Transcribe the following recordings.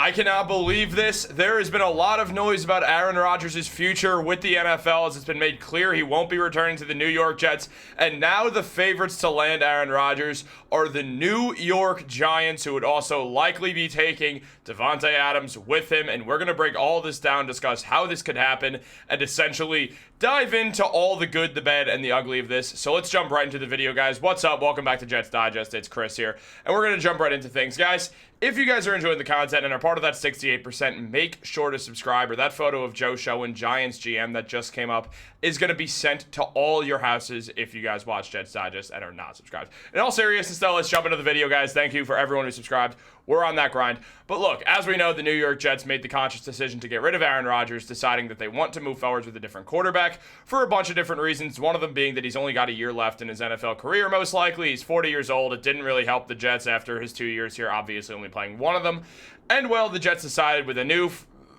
I cannot believe this. There has been a lot of noise about Aaron Rodgers' future with the NFL as it's been made clear he won't be returning to the New York Jets. And now the favorites to land Aaron Rodgers are the New York Giants, who would also likely be taking Davante Adams with him. And we're going to break all this down, discuss how this could happen, and essentially dive into all the good, the bad, and the ugly of this. So let's jump right into the video, guys. What's up? Welcome back to Jets Digest. It's Chris here. And we're going to jump right into things, guys. If you guys are enjoying the content and are part of that 68%, make sure to subscribe, or that photo of Joe Schoen, Giants GM, that just came up is going to be sent to all your houses if you guys watch Jets Digest and are not subscribed. In all seriousness, though, let's jump into the video, guys. Thank you for everyone who subscribed. We're on that grind. But look, as we know, the New York Jets made the conscious decision to get rid of Aaron Rodgers, deciding that they want to move forward with a different quarterback for a bunch of different reasons. One of them being that he's only got a year left in his NFL career, most likely. He's 40 years old. It didn't really help the Jets after his 2 years here, obviously only playing one of them. And, well, the Jets decided with a new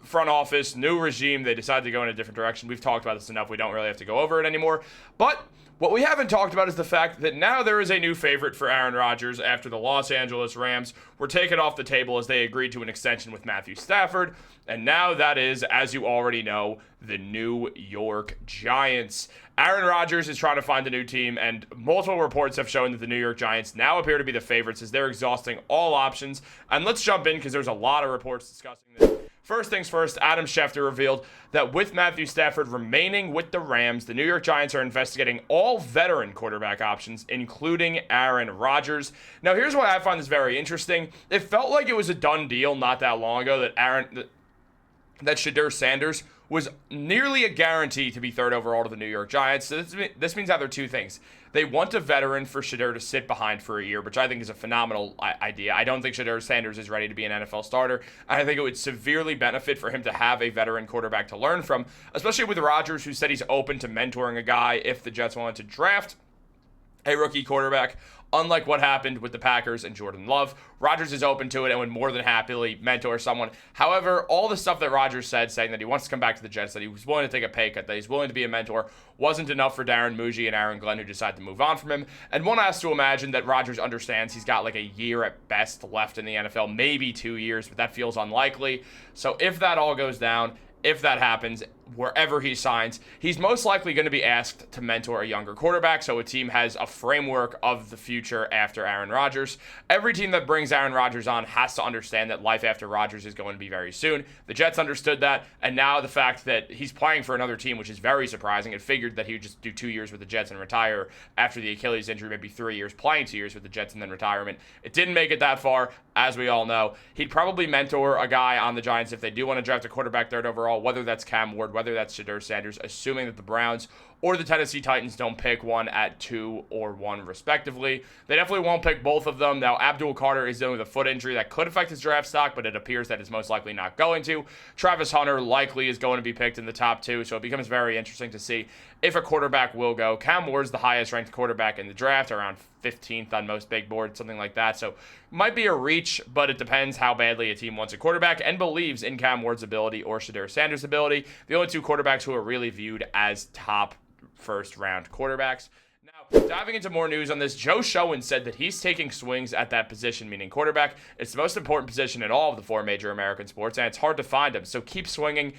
front office, new regime, they decided to go in a different direction. We've talked about this enough. We don't really have to go over it anymore. But what we haven't talked about is the fact that now there is a new favorite for Aaron Rodgers after the Los Angeles Rams were taken off the table as they agreed to an extension with Matthew Stafford. And now that is, as you already know, the New York Giants. Aaron Rodgers is trying to find a new team, and multiple reports have shown that the New York Giants now appear to be the favorites as they're exhausting all options. And let's jump in because there's a lot of reports discussing this. First things first, Adam Schefter revealed that with Matthew Stafford remaining with the Rams, the New York Giants are investigating all veteran quarterback options, including Aaron Rodgers. Now, here's why I find this very interesting. It felt like it was a done deal not that long ago that Shedeur Sanders was nearly a guarantee to be third overall to the New York Giants. So this means either two things. They want a veteran for Shedeur to sit behind for a year, which I think is a phenomenal idea. I don't think Shedeur Sanders is ready to be an NFL starter. And I think it would severely benefit for him to have a veteran quarterback to learn from, especially with Rodgers, who said he's open to mentoring a guy if the Jets wanted to draft a rookie quarterback. Unlike what happened with the Packers and Jordan Love, Rodgers is open to it and would more than happily mentor someone. However, all the stuff that Rodgers said, saying that he wants to come back to the Jets, that he was willing to take a pay cut, that he's willing to be a mentor, wasn't enough for Darren, Mougey, and Aaron Glenn, who decided to move on from him. And one has to imagine that Rodgers understands he's got like a year at best left in the NFL, maybe 2 years, but that feels unlikely. So if that all goes down, if that happens, wherever he signs, he's most likely going to be asked to mentor a younger quarterback, so a team has a framework of the future after Aaron Rodgers. Every team that brings Aaron Rodgers on has to understand that life after Rodgers is going to be very soon. The Jets understood that, and now the fact that he's playing for another team, which is very surprising. It figured that he would just do 2 years with the Jets and retire after the Achilles injury, maybe 3 years, playing 2 years with the Jets and then retirement. It didn't make it that far, as we all know. He'd probably mentor a guy on the Giants if they do want to draft a quarterback third overall, whether that's Cam Ward, whether that's Shedeur Sanders, assuming that the Browns or the Tennessee Titans don't pick one at 2 or 1 respectively. They definitely won't pick both of them. Now, Abdul Carter is dealing with a foot injury that could affect his draft stock, but it appears that it's most likely not going to. Travis Hunter likely is going to be picked in the top 2, so it becomes very interesting to see if a quarterback will go. Cam Ward's the highest ranked quarterback in the draft, around 15th on most big boards, something like that. So might be a reach, but it depends how badly a team wants a quarterback and believes in Cam Ward's ability or Shedeur Sanders' ability. The only two quarterbacks who are really viewed as top first-round quarterbacks. Now, diving into more news on this, Joe Schoen said that he's taking swings at that position, meaning quarterback. It's the most important position in all of the 4 major American sports, and it's hard to find them. So keep swinging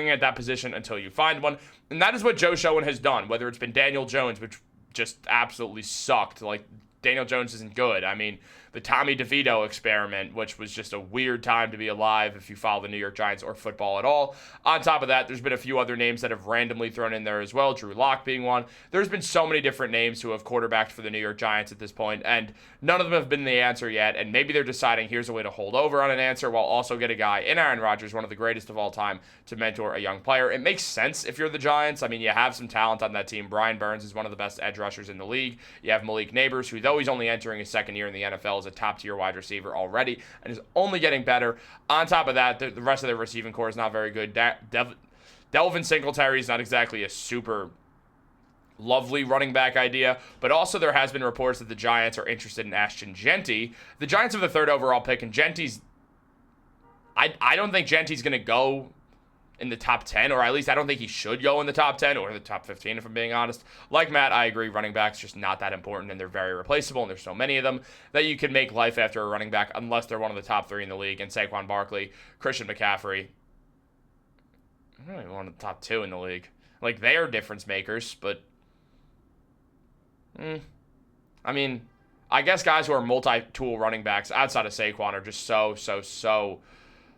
at that position until you find one. And that is what Joe Schoen has done, whether it's been Daniel Jones, which just absolutely sucked. Like, Daniel Jones isn't good. I mean, the Tommy DeVito experiment, which was just a weird time to be alive if you follow the New York Giants or football at all. On top of that, there's been a few other names that have randomly thrown in there as well, Drew Lock being one. There's been so many different names who have quarterbacked for the New York Giants at this point, and none of them have been the answer yet, and maybe they're deciding here's a way to hold over on an answer while also get a guy in Aaron Rodgers, one of the greatest of all time, to mentor a young player. It makes sense if you're the Giants. I mean, you have some talent on that team. Brian Burns is one of the best edge rushers in the league. You have Malik Neighbors, who, though he's only entering his second year in the NFL, is a top-tier wide receiver already and is only getting better. On top of that, the rest of their receiving core is not very good. Delvin Singletary is not exactly a super lovely running back idea, but also there has been reports that the Giants are interested in Ashton Jeanty. The Giants have the 3rd overall pick, and Jeanty's I don't think Jeanty's going to go in the top 10, or at least I don't think he should go in the top 10 or the top 15, if I'm being honest. Like Matt, I agree, running backs just not that important, and they're very replaceable, and there's so many of them that you can make life after a running back unless they're one of the top 3 in the league, and Saquon Barkley, Christian McCaffrey, I don't even one of the top 2 in the league. Like, they are difference makers, but I mean, I guess guys who are multi-tool running backs outside of Saquon are just so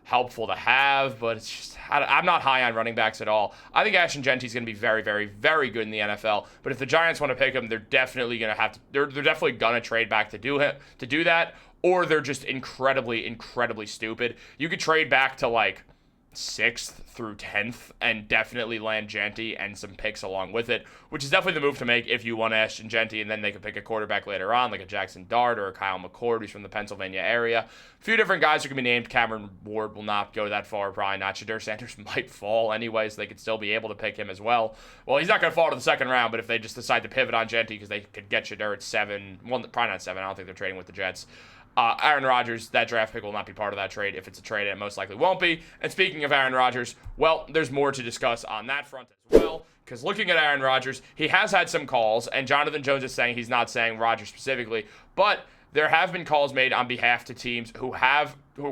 helpful to have, but it's just, I'm not high on running backs at all. I think Ashton Genty's going to be very, very, very good in the NFL, but if the Giants want to pick him, they're definitely going to have to, they're definitely going to trade back to do that, or they're just incredibly stupid. You could trade back to like 6th through 10th and definitely land Genty and some picks along with it, which is definitely the move to make if you want Ashton Genty, and then they can pick a quarterback later on, like a Jackson Dart or a Kyle McCord, who's from the Pennsylvania area. A few different guys who can be named. Cameron Ward will not go that far, probably not. Shedeur Sanders might fall anyways. They could still be able to pick him as well. Well, he's not going to fall to the second round, but if they just decide to pivot on Genty because they could get Shedeur at 7, well, probably not 7, I don't think they're trading with the Jets. Aaron Rodgers, that draft pick will not be part of that trade. If it's a trade, it most likely won't be. And speaking of Aaron Rodgers, well, there's more to discuss on that front as well. Because looking at Aaron Rodgers, he has had some calls, and Jonathan Jones is saying he's not saying Rodgers specifically, but there have been calls made on behalf to teams who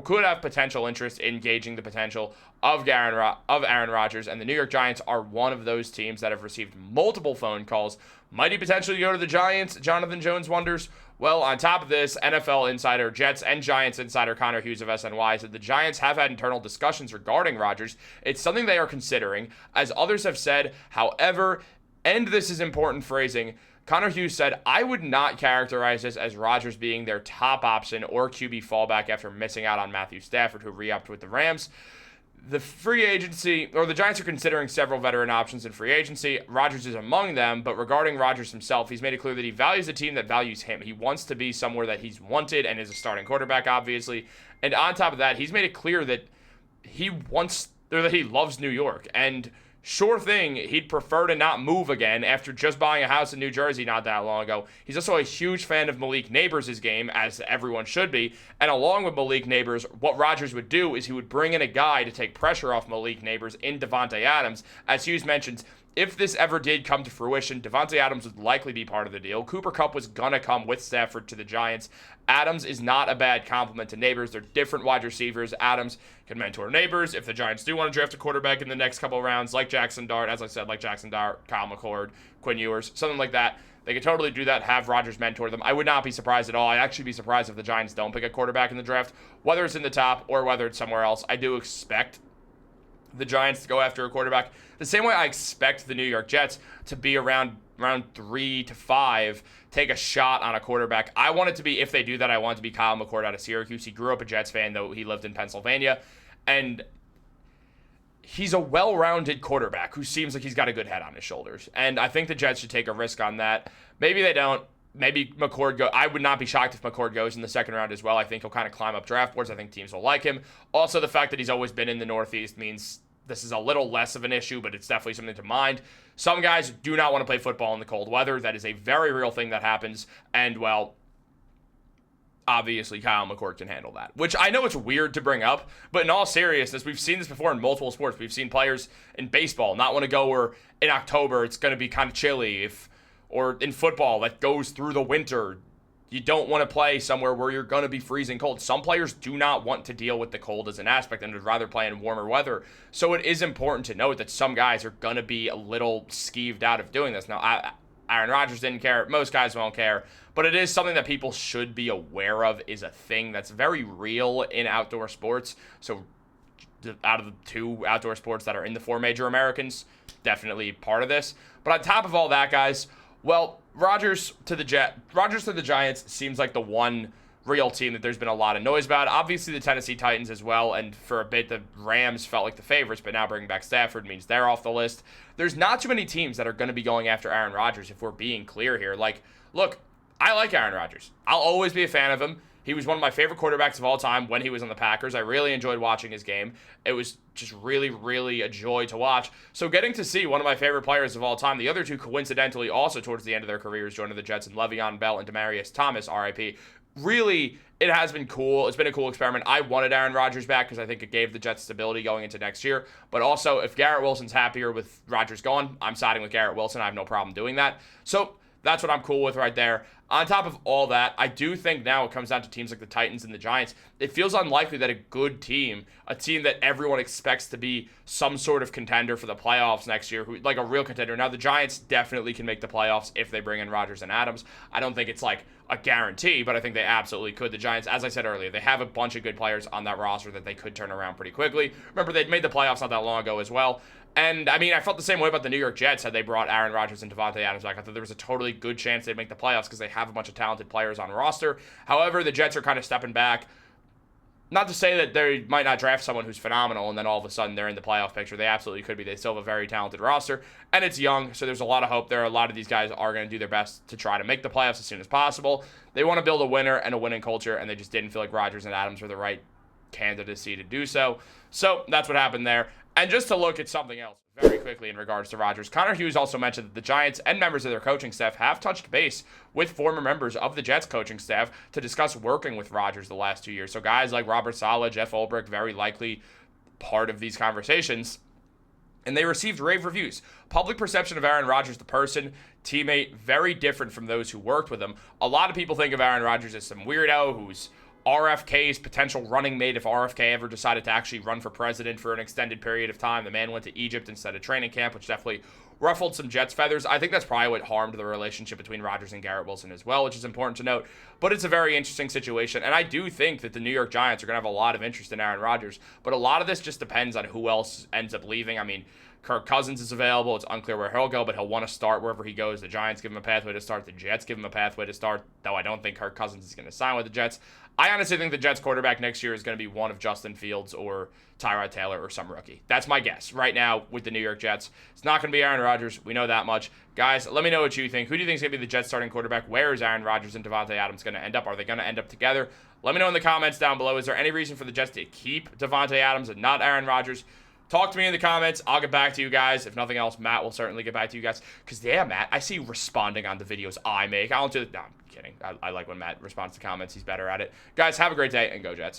could have potential interest in gauging the potential of Aaron Rodgers, and the New York Giants are one of those teams that have received multiple phone calls. Might he potentially go to the Giants? Jonathan Jones wonders. Well, on top of this, NFL insider, Jets and Giants insider Connor Hughes of SNY said the Giants have had internal discussions regarding Rodgers. It's something they are considering, as others have said. However, and this is important phrasing, Connor Hughes said, I would not characterize this as Rodgers being their top option or QB fallback after missing out on Matthew Stafford, who re-upped with the Rams. The free agency, or the Giants are considering several veteran options in free agency. Rodgers is among them, but regarding Rodgers himself, he's made it clear that he values a team that values him. He wants to be somewhere that he's wanted and is a starting quarterback, obviously. And on top of that, he's made it clear that he loves New York. And sure thing, he'd prefer to not move again after just buying a house in New Jersey not that long ago. He's also a huge fan of Malik Neighbors' game, as everyone should be. And along with Malik Neighbors, what Rodgers would do is he would bring in a guy to take pressure off Malik Neighbors in Davante Adams. As Hughes mentions, if this ever did come to fruition, Davante Adams would likely be part of the deal. Cooper Kupp was going to come with Stafford to the Giants. Adams is not a bad compliment to Neighbors. They're different wide receivers. Adams can mentor Neighbors. If the Giants do want to draft a quarterback in the next couple of rounds, like Jackson Dart, as I said, like Jackson Dart, Kyle McCord, Quinn Ewers, something like that, they could totally do that, have Rodgers mentor them. I would not be surprised at all. I'd actually be surprised if the Giants don't pick a quarterback in the draft, whether it's in the top or whether it's somewhere else. I do expect the Giants to go after a quarterback the same way I expect the New York Jets to be around 3 to 5, take a shot on a quarterback. I want it to be, if they do that, I want it to be Kyle McCord out of Syracuse. He grew up a Jets fan, though he lived in Pennsylvania, and he's a well-rounded quarterback who seems like he's got a good head on his shoulders, and I think the Jets should take a risk on that. Maybe they don't. Maybe McCord go. I would not be shocked if McCord goes in the second round as well. I think he'll kind of climb up draft boards. I think teams will like him. Also, the fact that he's always been in the Northeast means this is a little less of an issue, but it's definitely something to mind. Some guys do not want to play football in the cold weather. That is a very real thing that happens. And, well, obviously Kyle McCord can handle that, which I know it's weird to bring up, but in all seriousness, we've seen this before in multiple sports. We've seen players in baseball not want to go where in October it's going to be kind of chilly, or in football that goes through the winter. You don't want to play somewhere where you're going to be freezing cold. Some players do not want to deal with the cold as an aspect and would rather play in warmer weather. So it is important to note that some guys are going to be a little skeeved out of doing this. Now, Aaron Rodgers didn't care. Most guys won't care. But it is something that people should be aware of, is a thing that's very real in outdoor sports. So out of the 2 outdoor sports that are in the 4 major Americans, definitely part of this. But on top of all that, guys, well, Rodgers to the Giants seems like the one real team that there's been a lot of noise about. Obviously, the Tennessee Titans as well, and for a bit, the Rams felt like the favorites, but now bringing back Stafford means they're off the list. There's not too many teams that are going to be going after Aaron Rodgers, if we're being clear here. Like, look, I like Aaron Rodgers. I'll always be a fan of him. He was one of my favorite quarterbacks of all time when he was on the Packers. I really enjoyed watching his game. It was just really, really a joy to watch. So getting to see one of my favorite players of all time, the other two coincidentally also towards the end of their careers joining the Jets, and Le'Veon Bell and Demaryius Thomas, RIP, really, it has been cool. It's been a cool experiment. I wanted Aaron Rodgers back because I think it gave the Jets stability going into next year. But also, if Garrett Wilson's happier with Rodgers gone, I'm siding with Garrett Wilson. I have no problem doing that. So that's what I'm cool with right there. On top of all that, I do think now it comes down to teams like the Titans and the Giants. It feels unlikely that a good team, a team that everyone expects to be some sort of contender for the playoffs next year, like a real contender. Now, the Giants definitely can make the playoffs if they bring in Rodgers and Adams. I don't think it's like a guarantee, but I think they absolutely could. The Giants, as I said earlier, they have a bunch of good players on that roster that they could turn around pretty quickly. Remember, they'd made the playoffs not that long ago as well. And, I mean, I felt the same way about the New York Jets had they brought Aaron Rodgers and Davante Adams back. I thought there was a totally good chance they'd make the playoffs because they have a bunch of talented players on roster. However, the Jets are kind of stepping back. Not to say that they might not draft someone who's phenomenal and then all of a sudden they're in the playoff picture. They absolutely could be. They still have a very talented roster, and it's young, so there's a lot of hope there. A lot of these guys are going to do their best to try to make the playoffs as soon as possible. They want to build a winner and a winning culture, and they just didn't feel like Rodgers and Adams were the right candidacy to do so. So that's what happened there. And just to look at something else very quickly in regards to Rodgers, Connor Hughes also mentioned that the Giants and members of their coaching staff have touched base with former members of the Jets coaching staff to discuss working with Rodgers the last 2 years. So guys like Robert Saleh, Jeff Ulbrich, very likely part of these conversations. And they received rave reviews. Public perception of Aaron Rodgers, the person, teammate, very different from those who worked with him. A lot of people think of Aaron Rodgers as some weirdo who's RFK's potential running mate if RFK ever decided to actually run for president for an extended period of time. The man went to Egypt instead of training camp, which definitely ruffled some Jets feathers. I think that's probably what harmed the relationship between Rodgers and Garrett Wilson as well, which is important to note. But it's a very interesting situation, and I do think that the New York Giants are going to have a lot of interest in Aaron Rodgers, but a lot of this just depends on who else ends up leaving. I mean, Kirk Cousins is available. It's unclear where he'll go, but he'll want to start wherever he goes. The Giants give him a pathway to start. The Jets give him a pathway to start, though I don't think Kirk Cousins is going to sign with the Jets. I honestly think the Jets quarterback next year is going to be one of Justin Fields or Tyrod Taylor or some rookie. That's my guess right now with the New York Jets. It's not going to be Aaron Rodgers. We know that much. Guys, let me know what you think. Who do you think is going to be the Jets starting quarterback? Where is Aaron Rodgers and Davante Adams going to end up? Are they going to end up together? Let me know in the comments down below. Is there any reason for the Jets to keep Davante Adams and not Aaron Rodgers? Talk to me in the comments. I'll get back to you guys. If nothing else, Matt will certainly get back to you guys. Because, yeah, Matt, I see you responding on the videos I make. I don't do it. No, I'm kidding. I like when Matt responds to comments. He's better at it. Guys, have a great day and go Jets.